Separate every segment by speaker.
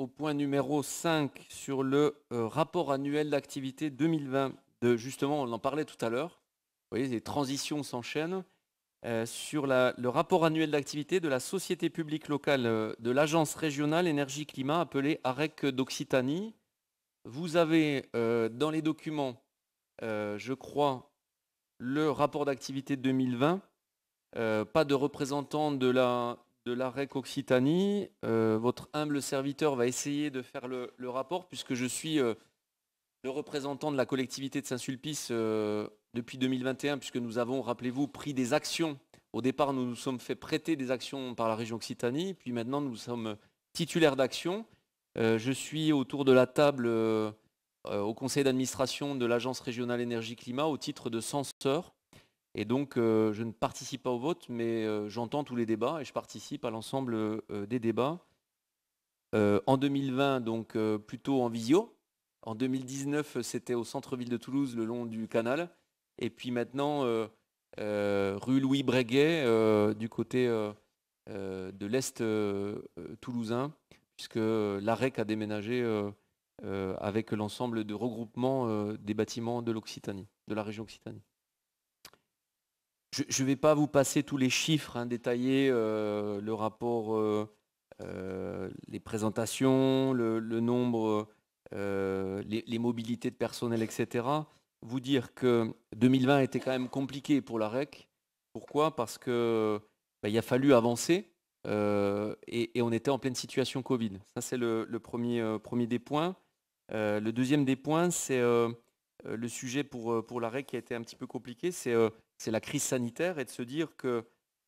Speaker 1: au point numéro 5 sur le rapport annuel d'activité 2020. Justement, on en parlait tout à l'heure. Vous voyez, les transitions s'enchaînent. Sur le rapport annuel d'activité de la société publique locale de l'Agence régionale énergie-climat appelée AREC d'Occitanie. Vous avez dans les documents, je crois, le rapport d'activité 2020. Pas de représentant de l'AREC Occitanie. Votre humble serviteur va essayer de faire le rapport puisque je suis le représentant de la collectivité de Saint-Sulpice depuis 2021 puisque nous avons, rappelez-vous, pris des actions. Au départ, nous nous sommes fait prêter des actions par la région Occitanie, puis maintenant nous sommes titulaires d'actions. Je suis autour de la table au conseil d'administration de l'Agence régionale énergie-climat au titre de censeur. Et donc, je ne participe pas au vote, mais j'entends tous les débats et je participe à l'ensemble des débats. En 2020, donc plutôt en visio. En 2019, c'était au centre-ville de Toulouse, le long du canal. Et puis maintenant, rue Louis Breguet, du côté de l'Est toulousain, puisque l'AREC a déménagé avec l'ensemble de regroupement des bâtiments de l'Occitanie, de la région Occitanie. Je ne vais pas vous passer tous les chiffres détaillés, le rapport, les présentations, le nombre, les mobilités de personnel, etc. Vous dire que 2020 était quand même compliqué pour la REC. Pourquoi? Parce que il a fallu avancer et on était en pleine situation Covid. Ça, c'est le premier des points. Le deuxième des points, c'est le sujet pour la REC qui a été un petit peu compliqué, c'est la crise sanitaire et de se dire que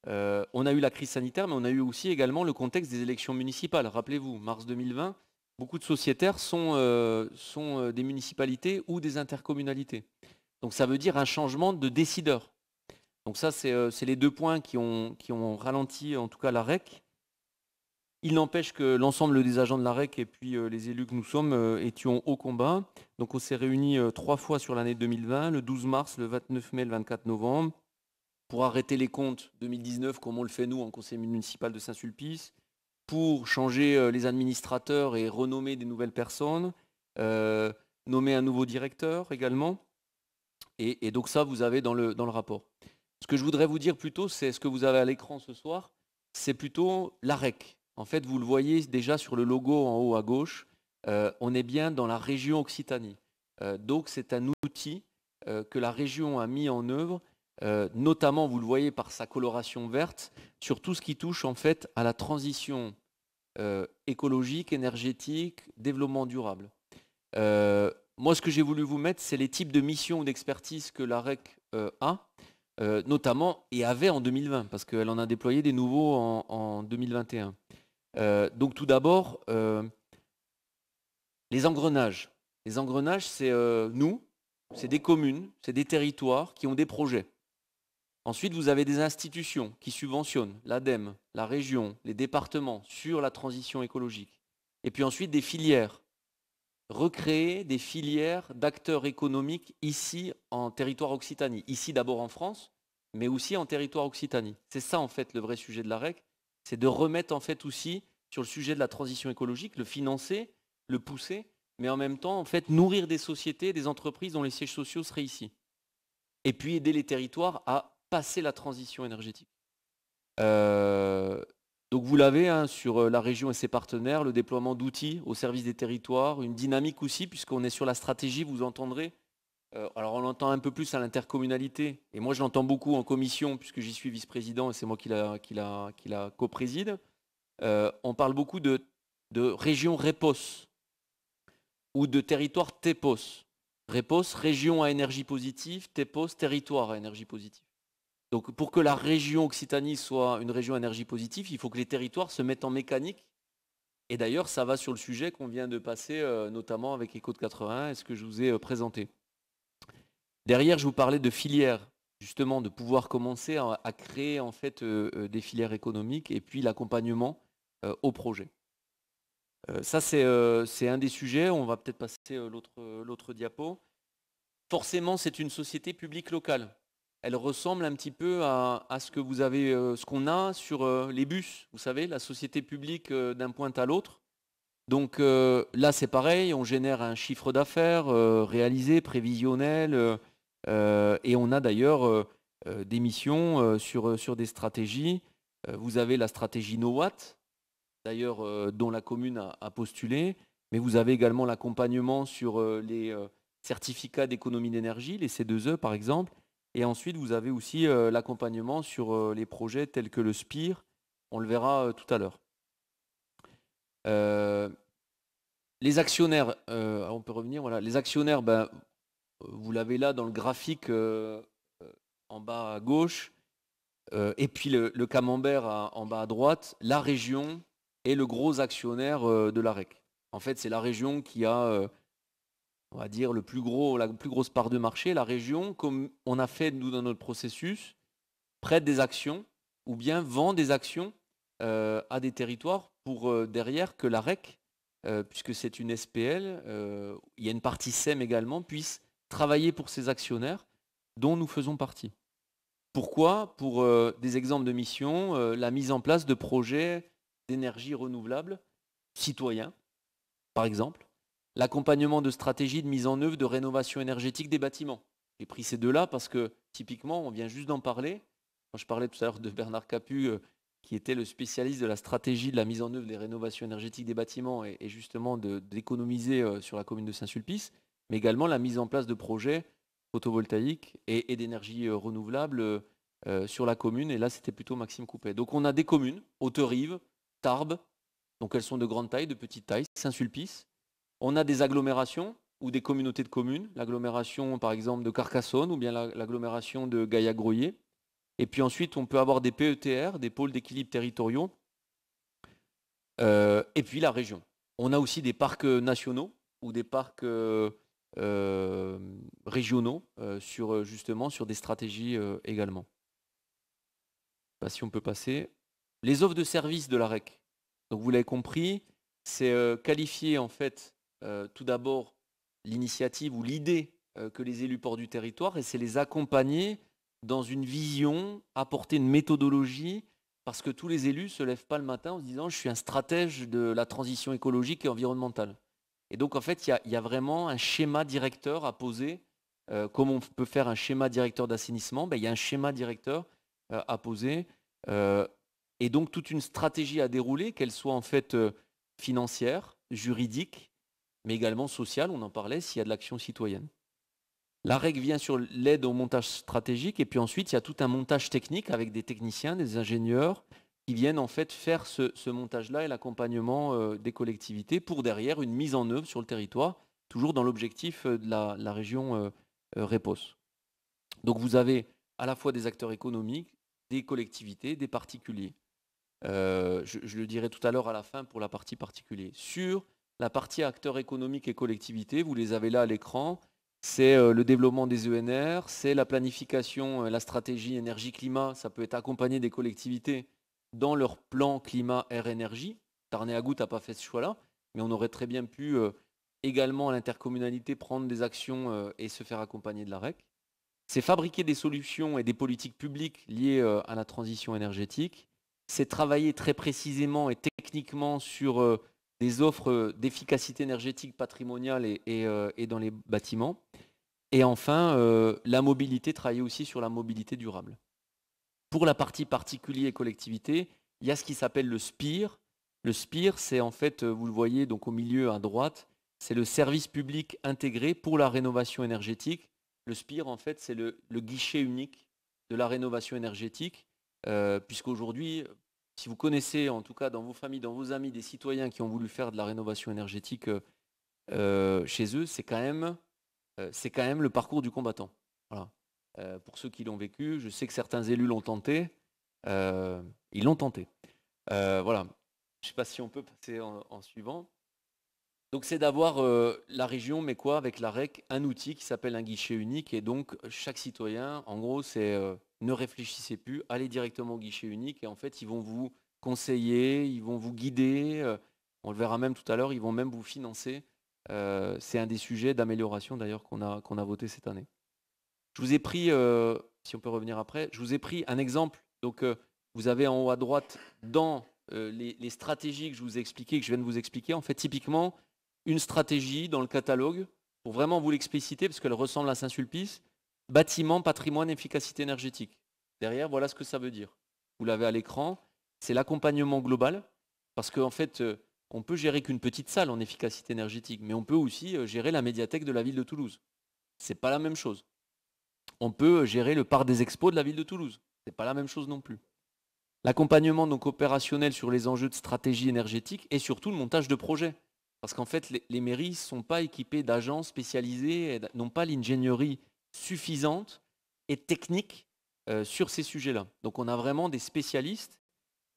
Speaker 1: on a eu la crise sanitaire, mais on a eu aussi également le contexte des élections municipales. Rappelez-vous, mars 2020, beaucoup de sociétaires sont des municipalités ou des intercommunalités. Donc ça veut dire un changement de décideur. Donc ça, c'est les deux points qui ont ralenti en tout cas la REC. Il n'empêche que l'ensemble des agents de la REC et puis les élus que nous sommes étions au combat. Donc on s'est réunis 3 fois sur l'année 2020, le 12 mars, le 29 mai, le 24 novembre, pour arrêter les comptes 2019 comme on le fait nous en conseil municipal de Saint-Sulpice, pour changer les administrateurs et renommer des nouvelles personnes, nommer un nouveau directeur également. Et donc ça, vous avez dans le rapport. Ce que je voudrais vous dire plutôt, c'est ce que vous avez à l'écran ce soir, c'est plutôt l'AREC. En fait, vous le voyez déjà sur le logo en haut à gauche, on est bien dans la région Occitanie. Donc c'est un outil que la région a mis en œuvre, notamment, vous le voyez par sa coloration verte, sur tout ce qui touche en fait à la transition écologique, énergétique, développement durable. Moi, ce que j'ai voulu vous mettre, c'est les types de missions ou d'expertise que l'AREC a, notamment, et avait en 2020, parce qu'elle en a déployé des nouveaux en 2021. Donc tout d'abord, les engrenages. Les engrenages, c'est nous, c'est des communes, c'est des territoires qui ont des projets. Ensuite, vous avez des institutions qui subventionnent, l'ADEME, la région, les départements, sur la transition écologique. Et puis ensuite, des filières. Recréer des filières d'acteurs économiques ici en territoire Occitanie. Ici d'abord en France, mais aussi en territoire Occitanie. C'est ça en fait le vrai sujet de la REC, c'est de remettre en fait aussi sur le sujet de la transition écologique, le financer, le pousser, mais en même temps en fait nourrir des sociétés, des entreprises dont les sièges sociaux seraient ici. Et puis aider les territoires à passer la transition énergétique. Donc vous l'avez sur la région et ses partenaires, le déploiement d'outils au service des territoires, une dynamique aussi, puisqu'on est sur la stratégie, vous entendrez. Alors on l'entend un peu plus à l'intercommunalité, et moi je l'entends beaucoup en commission, puisque j'y suis vice-président et c'est moi qui la co-préside. On parle beaucoup de région REPOS ou de territoire TEPOS. REPOS, région à énergie positive, TEPOS, territoire à énergie positive. Donc pour que la région Occitanie soit une région à énergie positive, il faut que les territoires se mettent en mécanique. Et d'ailleurs, ça va sur le sujet qu'on vient de passer, notamment avec Éco de 80, et ce que je vous ai présenté. Derrière, je vous parlais de filières, justement, de pouvoir commencer à créer en fait des filières économiques et puis l'accompagnement au projet. Ça, c'est un des sujets. On va peut-être passer l'autre diapo. Forcément, c'est une société publique locale. Elle ressemble un petit peu à ce que vous avez, ce qu'on a sur les bus. Vous savez, la société publique d'un point à l'autre. Donc là, c'est pareil, on génère un chiffre d'affaires réalisé, prévisionnel, et on a d'ailleurs des missions sur des stratégies. Vous avez la stratégie NoWatt, d'ailleurs dont la commune a postulé, mais vous avez également l'accompagnement sur les certificats d'économie d'énergie, les C2E par exemple, et ensuite vous avez aussi l'accompagnement sur les projets tels que le SPIR, on le verra tout à l'heure. Les actionnaires, on peut revenir, voilà, les actionnaires, ben, vous l'avez là dans le graphique en bas à gauche, et puis le camembert en bas à droite, la région est le gros actionnaire de la REC. En fait, c'est la région qui a, on va dire, la plus grosse part de marché. La région, comme on a fait nous dans notre processus, prête des actions ou bien vend des actions à des territoires pour derrière que la REC, puisque c'est une SPL, il y a une partie SEM également, puisse travailler pour ces actionnaires dont nous faisons partie. Pourquoi? Pour des exemples de missions, la mise en place de projets d'énergie renouvelable citoyens, par exemple, l'accompagnement de stratégies de mise en œuvre de rénovation énergétique des bâtiments. J'ai pris ces deux-là parce que typiquement, on vient juste d'en parler. Quand je parlais tout à l'heure de Bernard Capu, qui était le spécialiste de la stratégie de la mise en œuvre des rénovations énergétiques des bâtiments et justement d'économiser sur la commune de Saint-Sulpice, mais également la mise en place de projets photovoltaïques et d'énergie renouvelable sur la commune. Et là, c'était plutôt Maxime Coupet. Donc on a des communes, Haute-Rive, Tarbes, donc elles sont de grande taille, de petite taille, Saint-Sulpice. On a des agglomérations ou des communautés de communes, l'agglomération par exemple de Carcassonne ou bien l'agglomération de Gaillac-Groyer. Et puis ensuite, on peut avoir des PETR, des pôles d'équilibre territoriaux, et puis la région. On a aussi des parcs nationaux ou des parcs régionaux justement sur des stratégies également. Je ne sais pas si on peut passer. Les offres de services de la REC. Donc vous l'avez compris, c'est qualifier en fait tout d'abord l'initiative ou l'idée que les élus portent du territoire et c'est les accompagner dans une vision, apporter une méthodologie, parce que tous les élus ne se lèvent pas le matin en se disant je suis un stratège de la transition écologique et environnementale. Et donc en fait, il y a vraiment un schéma directeur à poser. Comme on peut faire un schéma directeur d'assainissement, ben, il y a un schéma directeur à poser. Et donc toute une stratégie à dérouler, qu'elle soit en fait financière, juridique, mais également sociale, on en parlait, s'il y a de l'action citoyenne. La règle vient sur l'aide au montage stratégique, et puis ensuite il y a tout un montage technique avec des techniciens, des ingénieurs, qui viennent en fait faire ce montage-là et l'accompagnement des collectivités pour derrière une mise en œuvre sur le territoire, toujours dans l'objectif de la région REPOS. Donc vous avez à la fois des acteurs économiques, des collectivités, des particuliers. Je le dirai tout à l'heure à la fin pour la partie particulier. Sur la partie acteurs économiques et collectivités, vous les avez là à l'écran, c'est le développement des ENR, c'est la planification, la stratégie énergie-climat, ça peut être accompagné des collectivités dans leur plan climat air énergie. Tarn-et-Gagout n'a pas fait ce choix-là, mais on aurait très bien pu également à l'intercommunalité prendre des actions et se faire accompagner de la REC. C'est fabriquer des solutions et des politiques publiques liées à la transition énergétique. C'est travailler très précisément et techniquement sur des offres d'efficacité énergétique patrimoniale et dans les bâtiments. Et enfin, la mobilité, travailler aussi sur la mobilité durable. Pour la partie particulier et collectivité, il y a ce qui s'appelle le SPIR. Le SPIR, c'est en fait, vous le voyez donc au milieu à droite, c'est le service public intégré pour la rénovation énergétique. Le SPIR, en fait, c'est le guichet unique de la rénovation énergétique, puisqu'aujourd'hui, si vous connaissez, en tout cas dans vos familles, dans vos amis, des citoyens qui ont voulu faire de la rénovation énergétique chez eux, c'est quand même le parcours du combattant. Voilà. Pour ceux qui l'ont vécu, je sais que certains élus l'ont tenté. Ils l'ont tenté. Voilà. Je ne sais pas si on peut passer en suivant. Donc c'est d'avoir la région, mais quoi, avec la REC, un outil qui s'appelle un guichet unique. Et donc chaque citoyen, en gros, c'est ne réfléchissez plus, allez directement au guichet unique. Et en fait, ils vont vous conseiller, ils vont vous guider. On le verra même tout à l'heure, ils vont même vous financer. C'est un des sujets d'amélioration d'ailleurs qu'on a voté cette année. Je vous ai pris, si on peut revenir après, je vous ai pris un exemple. Donc vous avez en haut à droite, dans les stratégies que je vous ai expliquées, que je viens de vous expliquer, en fait, typiquement, une stratégie dans le catalogue, pour vraiment vous l'expliciter, parce qu'elle ressemble à Saint-Sulpice, bâtiment, patrimoine, efficacité énergétique. Derrière, voilà ce que ça veut dire. Vous l'avez à l'écran, c'est l'accompagnement global, parce qu'en fait, on peut gérer qu'une petite salle en efficacité énergétique, mais on peut aussi gérer la médiathèque de la ville de Toulouse. C'est pas la même chose. On peut gérer le parc des expos de la ville de Toulouse. C'est pas la même chose non plus. L'accompagnement donc opérationnel sur les enjeux de stratégie énergétique et surtout le montage de projets. Parce qu'en fait, les mairies ne sont pas équipées d'agents spécialisés, n'ont pas l'ingénierie suffisante et technique sur ces sujets-là. Donc on a vraiment des spécialistes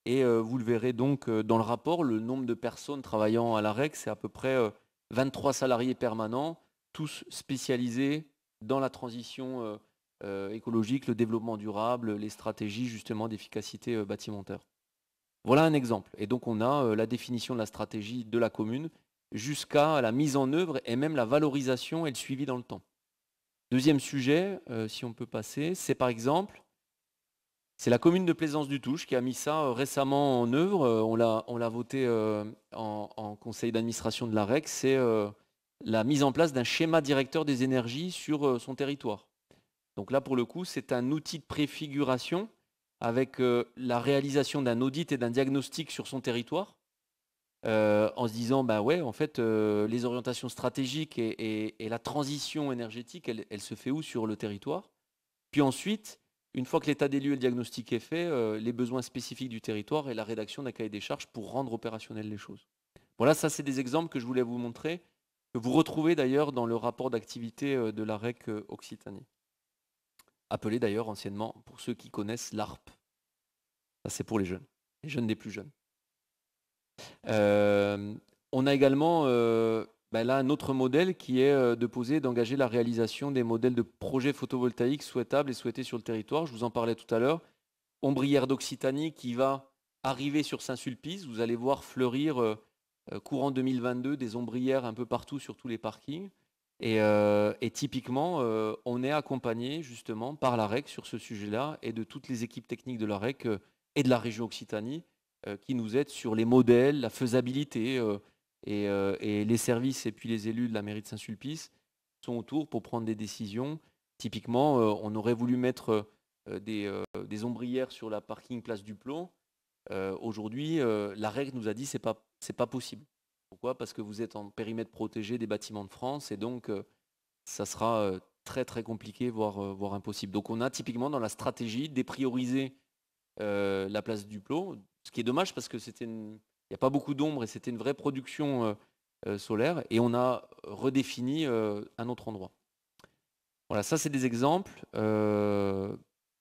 Speaker 1: et vous le verrez donc dans le rapport, le nombre de personnes travaillant à la REC, c'est à peu près 23 salariés permanents, tous spécialisés dans la transition écologique, le développement durable, les stratégies justement d'efficacité bâtimentaire. Voilà un exemple. Et donc on a la définition de la stratégie de la commune jusqu'à la mise en œuvre et même la valorisation et le suivi dans le temps. Deuxième sujet, si on peut passer, c'est par exemple, c'est la commune de Plaisance-du-Touche qui a mis ça récemment en œuvre. On l'a voté en conseil d'administration de la REC. C'est la mise en place d'un schéma directeur des énergies sur son territoire. Donc là, pour le coup, c'est un outil de préfiguration avec la réalisation d'un audit et d'un diagnostic sur son territoire, en se disant, bah ouais, en fait, les orientations stratégiques et la transition énergétique, elle se fait où sur le territoire? Puis ensuite, une fois que l'état des lieux et le diagnostic est fait, les besoins spécifiques du territoire et la rédaction d'un cahier des charges pour rendre opérationnelles les choses. Voilà, ça c'est des exemples que je voulais vous montrer, que vous retrouvez d'ailleurs dans le rapport d'activité de la REC Occitanie. Appelé d'ailleurs anciennement, pour ceux qui connaissent, l'ARP. Ça c'est pour les jeunes des plus jeunes. On a également là un autre modèle qui est d'engager la réalisation des modèles de projets photovoltaïques souhaitables et souhaités sur le territoire. Je vous en parlais tout à l'heure. Ombrière d'Occitanie qui va arriver sur Saint-Sulpice. Vous allez voir fleurir courant 2022 des ombrières un peu partout sur tous les parkings. Et typiquement, on est accompagné justement par la REC sur ce sujet-là et de toutes les équipes techniques de la REC et de la région Occitanie qui nous aident sur les modèles, la faisabilité et les services et puis les élus de la mairie de Saint-Sulpice sont autour pour prendre des décisions. Typiquement, on aurait voulu mettre des ombrières sur la parking place du Plon. Aujourd'hui, la REC nous a dit c'est pas possible. Pourquoi? Parce que vous êtes en périmètre protégé des bâtiments de France et donc ça sera très très compliqué, voire impossible. Donc on a typiquement dans la stratégie déprioriser la place du Plot, ce qui est dommage parce que il n'y a pas beaucoup d'ombre et c'était une vraie production solaire et on a redéfini un autre endroit. Voilà, ça c'est des exemples.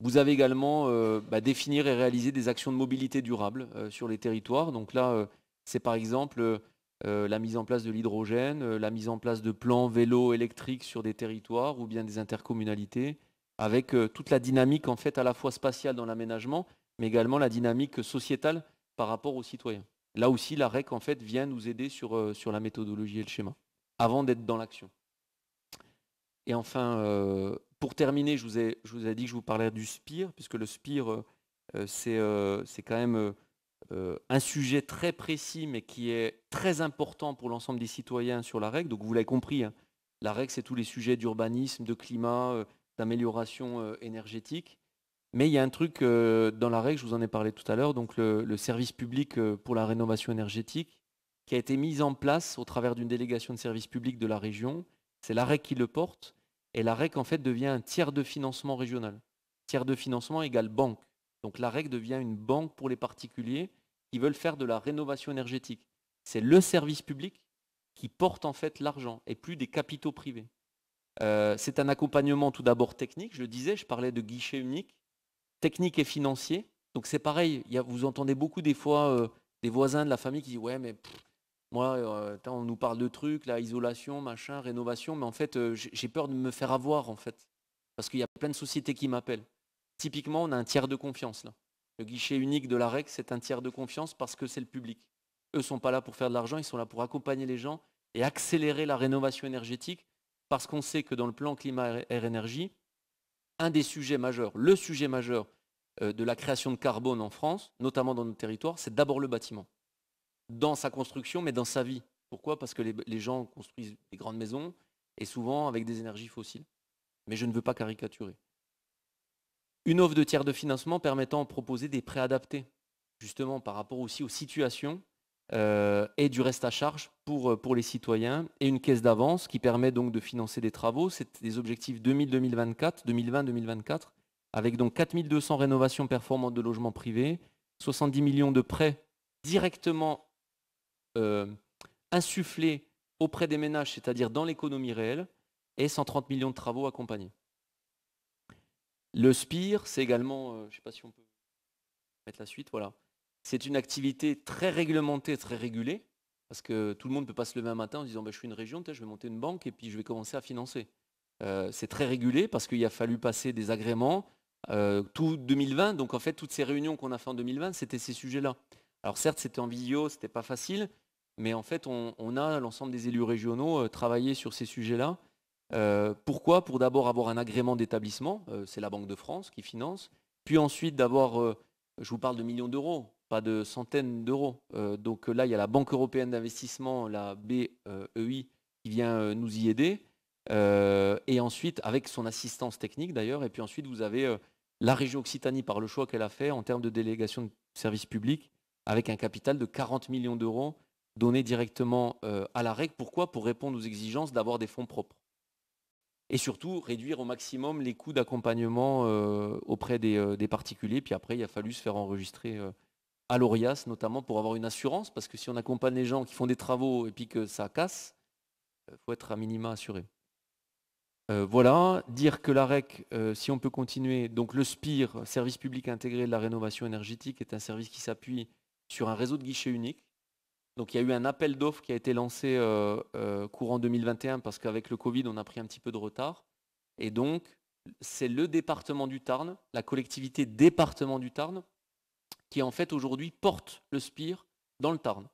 Speaker 1: Vous avez également définir et réaliser des actions de mobilité durable sur les territoires. Donc là, c'est par exemple la mise en place de l'hydrogène, la mise en place de plans vélo électriques sur des territoires ou bien des intercommunalités, avec toute la dynamique en fait à la fois spatiale dans l'aménagement, mais également la dynamique sociétale par rapport aux citoyens. Là aussi, la REC en fait vient nous aider sur la méthodologie et le schéma, avant d'être dans l'action. Et enfin, pour terminer, je vous ai dit que je vous parlais du SPIR, puisque le SPIR, c'est quand même un sujet très précis, mais qui est très important pour l'ensemble des citoyens sur la REC. Donc vous l'avez compris, hein, la REC, c'est tous les sujets d'urbanisme, de climat, d'amélioration énergétique. Mais il y a un truc dans la REC, je vous en ai parlé tout à l'heure, donc le service public pour la rénovation énergétique, qui a été mis en place au travers d'une délégation de service public de la région. C'est la REC qui le porte. Et la REC, en fait, devient un tiers de financement régional. Tiers de financement égale banque. Donc la REC devient une banque pour les particuliers qui veulent faire de la rénovation énergétique. C'est le service public qui porte en fait l'argent et plus des capitaux privés. C'est un accompagnement tout d'abord technique, je le disais, je parlais de guichet unique, technique et financier. Donc c'est pareil, vous entendez beaucoup des fois des voisins de la famille qui disent ouais mais moi on nous parle de trucs, la isolation, machin, rénovation, mais en fait j'ai peur de me faire avoir en fait. Parce qu'il y a plein de sociétés qui m'appellent. Typiquement, on a un tiers de confiance là. Le guichet unique de la REC, c'est un tiers de confiance parce que c'est le public. Eux ne sont pas là pour faire de l'argent, ils sont là pour accompagner les gens et accélérer la rénovation énergétique parce qu'on sait que dans le plan climat air énergie, un des sujets majeurs, le sujet majeur de la création de carbone en France, notamment dans nos territoires, c'est d'abord le bâtiment. Dans sa construction, mais dans sa vie. Pourquoi? Parce que les gens construisent des grandes maisons et souvent avec des énergies fossiles. Mais je ne veux pas caricaturer. Une offre de tiers de financement permettant de proposer des prêts adaptés, justement par rapport aussi aux situations et du reste à charge pour les citoyens, et une caisse d'avance qui permet donc de financer des travaux. C'est des objectifs 2000-2024, 2020-2024, avec donc 4200 rénovations performantes de logements privés, 70 millions de prêts directement insufflés auprès des ménages, c'est-à-dire dans l'économie réelle, et 130 millions de travaux accompagnés. Le SPIR, c'est également, je ne sais pas si on peut mettre la suite, voilà. C'est une activité très réglementée, très régulée, parce que tout le monde ne peut pas se lever un matin en se disant bah, je suis une région, je vais monter une banque et puis je vais commencer à financer. C'est très régulé parce qu'il a fallu passer des agréments tout 2020. Donc en fait, toutes ces réunions qu'on a fait en 2020, c'était ces sujets-là. Alors certes, c'était en visio, c'était pas facile, mais en fait, on a, l'ensemble des élus régionaux, travaillé sur ces sujets-là. Pourquoi? Pour d'abord avoir un agrément d'établissement, c'est la Banque de France qui finance, puis ensuite d'avoir, je vous parle de millions d'euros, pas de centaines d'euros. Donc là, il y a la Banque européenne d'investissement, la BEI, qui vient nous y aider. Et ensuite, avec son assistance technique d'ailleurs, et puis ensuite, vous avez la région Occitanie par le choix qu'elle a fait en termes de délégation de services publics, avec un capital de 40 millions d'euros donné directement à la REC. Pourquoi? Pour répondre aux exigences d'avoir des fonds propres. Et surtout, réduire au maximum les coûts d'accompagnement auprès des particuliers. Puis après, il a fallu se faire enregistrer à l'ORIAS, notamment pour avoir une assurance, parce que si on accompagne les gens qui font des travaux et puis que ça casse, il faut être à minima assuré. Voilà, dire que la REC, si on peut continuer, donc le SPIR, Service public intégré de la rénovation énergétique, est un service qui s'appuie sur un réseau de guichets uniques. Donc il y a eu un appel d'offres qui a été lancé courant 2021 parce qu'avec le Covid, on a pris un petit peu de retard. Et donc, c'est le département du Tarn, la collectivité département du Tarn, qui en fait aujourd'hui porte le SPIR dans le Tarn.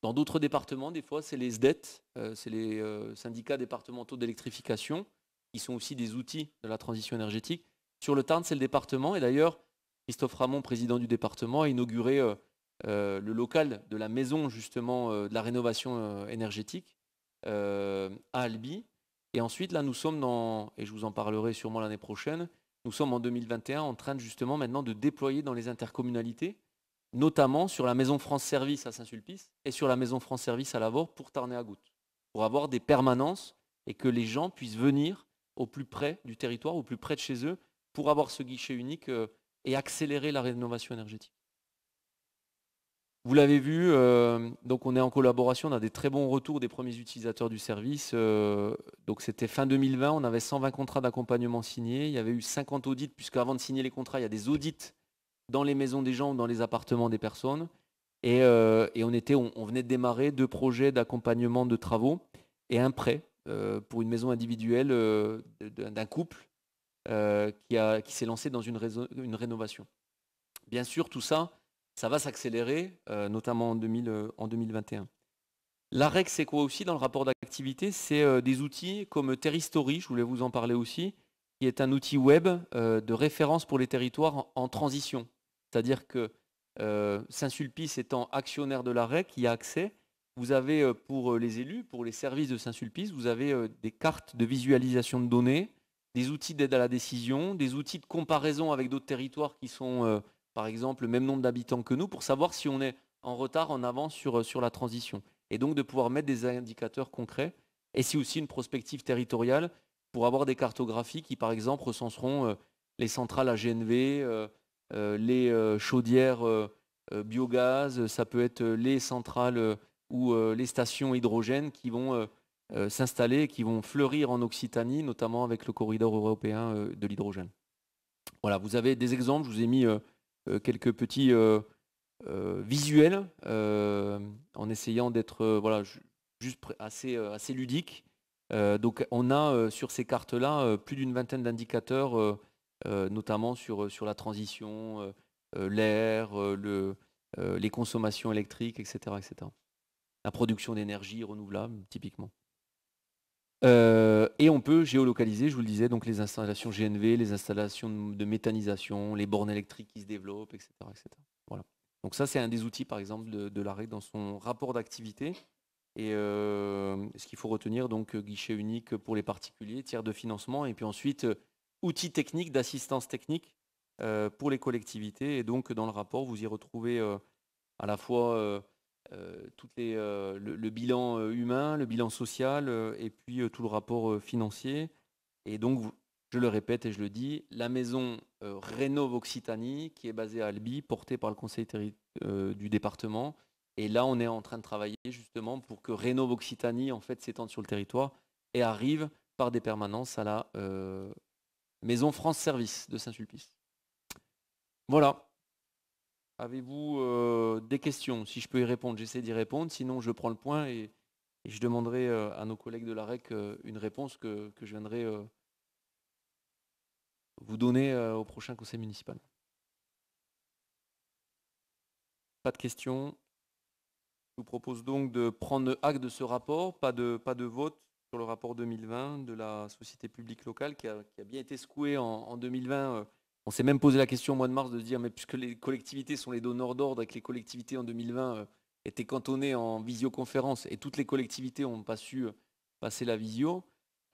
Speaker 1: Dans d'autres départements, des fois, c'est les SDET, c'est les syndicats départementaux d'électrification, qui sont aussi des outils de la transition énergétique. Sur le Tarn, c'est le département. Et d'ailleurs, Christophe Ramon, président du département, a inauguré le local de la maison justement de la rénovation énergétique à Albi. Et ensuite, là, nous sommes dans, et je vous en parlerai sûrement l'année prochaine, nous sommes en 2021 en train de justement maintenant de déployer dans les intercommunalités, notamment sur la Maison France Service à Saint-Sulpice et sur la Maison France Service à Lavore pour Tarn-et-Gagout, pour avoir des permanences et que les gens puissent venir au plus près du territoire, au plus près de chez eux, pour avoir ce guichet unique et accélérer la rénovation énergétique. Vous l'avez vu, donc on est en collaboration, on a des très bons retours des premiers utilisateurs du service. Donc c'était fin 2020, on avait 120 contrats d'accompagnement signés, il y avait eu 50 audits, puisque avant de signer les contrats, il y a des audits dans les maisons des gens ou dans les appartements des personnes. Et on venait de démarrer 2 projets d'accompagnement de travaux et un prêt pour une maison individuelle d'un couple qui s'est lancé dans une rénovation. Bien sûr, tout ça, ça va s'accélérer, notamment en 2021. La REC, c'est quoi aussi dans le rapport d'activité? C'est des outils comme Terristory, je voulais vous en parler aussi, qui est un outil web de référence pour les territoires en transition. C'est-à-dire que Saint-Sulpice étant actionnaire de la REC, il y a accès. Vous avez pour les élus, pour les services de Saint-Sulpice, vous avez des cartes de visualisation de données, des outils d'aide à la décision, des outils de comparaison avec d'autres territoires qui sont, par exemple, le même nombre d'habitants que nous, pour savoir si on est en retard, en avance sur la transition. Et donc de pouvoir mettre des indicateurs concrets. Et c'est aussi une prospective territoriale pour avoir des cartographies qui, par exemple, recenseront les centrales à GNV, les chaudières biogaz, ça peut être les centrales ou les stations hydrogène qui vont s'installer, qui vont fleurir en Occitanie, notamment avec le corridor européen de l'hydrogène. Voilà, vous avez des exemples, je vous ai mis quelques petits visuels en essayant d'être voilà, juste assez ludique. Donc on a sur ces cartes-là plus d'une vingtaine d'indicateurs, notamment sur la transition, l'air, les consommations électriques, etc., etc. La production d'énergie renouvelable, typiquement. Et on peut géolocaliser, je vous le disais, donc les installations GNV, les installations de méthanisation, les bornes électriques qui se développent, etc. etc. Voilà. Donc ça, c'est un des outils, par exemple, de l'AREC dans son rapport d'activité. Et ce qu'il faut retenir, donc guichet unique pour les particuliers, tiers de financement, et puis ensuite outils techniques d'assistance technique pour les collectivités. Et donc dans le rapport, vous y retrouvez à la fois le bilan humain, le bilan social, et puis tout le rapport financier. Et donc, je le répète et je le dis, la maison Rénov Occitanie, qui est basée à Albi, portée par le conseil du département. Et là, on est en train de travailler justement pour que Rénov Occitanie en fait s'étende sur le territoire et arrive par des permanences à la maison France Service de Saint-Sulpice. Voilà. Avez-vous des questions? Si je peux y répondre, j'essaie d'y répondre. Sinon, je prends le point et je demanderai à nos collègues de l'AREC une réponse que je viendrai vous donner au prochain conseil municipal. Pas de questions. Je vous propose donc de prendre acte de ce rapport. Pas de vote sur le rapport 2020 de la société publique locale qui a bien été secouée en 2020. On s'est même posé la question au mois de mars de se dire, mais puisque les collectivités sont les donneurs d'ordre et que les collectivités en 2020 étaient cantonnées en visioconférence et toutes les collectivités n'ont pas su passer la visio,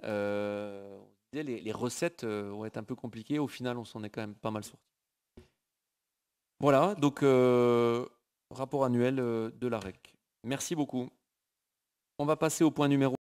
Speaker 1: on se disait les recettes vont être un peu compliquées. Au final, on s'en est quand même pas mal sorti. Voilà, donc rapport annuel de l'AREC. Merci beaucoup. On va passer au point numéro